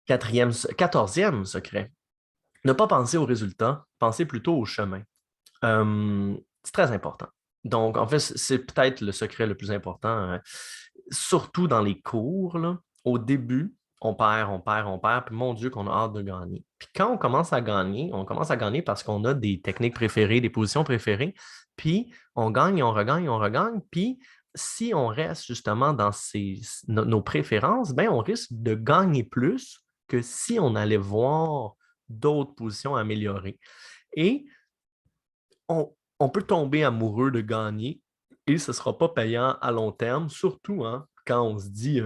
Quatorzième secret, ne pas penser au résultat, penser plutôt au chemin. C'est très important. Donc, en fait, c'est peut-être le secret le plus important, surtout dans les cours, là. Au début, on perd, on perd, on perd, puis mon Dieu, qu'on a hâte de gagner. Puis quand on commence à gagner parce qu'on a des techniques préférées, des positions préférées, puis on gagne, on regagne, puis si on reste justement dans nos préférences, ben, on risque de gagner plus que si on allait voir d'autres positions améliorées. Et on peut tomber amoureux de gagner et ce ne sera pas payant à long terme, surtout hein, quand on se dit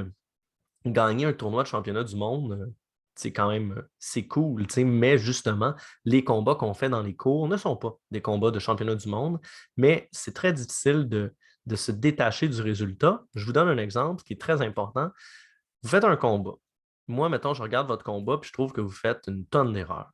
gagner un tournoi de championnat du monde, c'est quand même c'est cool, tu sais, mais justement, les combats qu'on fait dans les cours ne sont pas des combats de championnat du monde, mais c'est très difficile de se détacher du résultat. Je vous donne un exemple qui est très important. Vous faites un combat. Moi, mettons, je regarde votre combat puis je trouve que vous faites une tonne d'erreurs.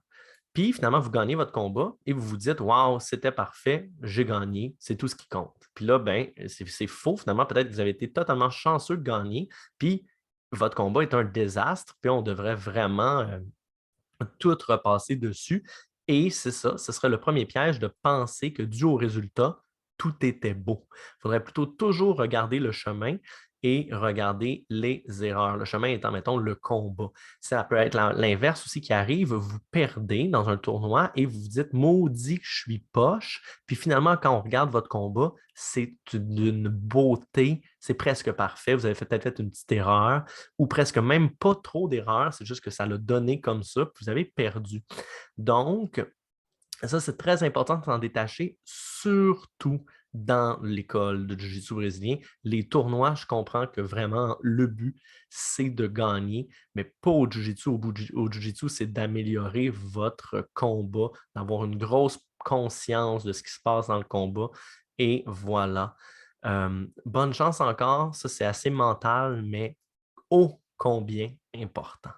Puis finalement, vous gagnez votre combat et vous vous dites, waouh, c'était parfait, j'ai gagné, c'est tout ce qui compte. Puis là, ben, c'est faux. Finalement, peut-être que vous avez été totalement chanceux de gagner, puis votre combat est un désastre, puis on devrait vraiment tout repasser dessus. Et c'est ça, ce serait le premier piège de penser que dû au résultat, tout était beau. Il faudrait plutôt toujours regarder le chemin et regarder les erreurs. Le chemin étant, mettons, le combat. Ça peut être l'inverse aussi qui arrive. Vous perdez dans un tournoi et vous vous dites, maudit que je suis poche. Puis finalement, quand on regarde votre combat, c'est d'une beauté, c'est presque parfait. Vous avez peut-être fait une petite erreur ou presque même pas trop d'erreurs, c'est juste que ça l'a donné comme ça, puis vous avez perdu. Donc, ça, c'est très important de s'en détacher, surtout dans l'école de Jiu-Jitsu brésilien. Les tournois, je comprends que vraiment le but, c'est de gagner, mais pas au Jiu-Jitsu. Au Jiu-Jitsu, c'est d'améliorer votre combat, d'avoir une grosse conscience de ce qui se passe dans le combat. Et voilà. Bonne chance encore. Ça, c'est assez mental, mais ô combien important.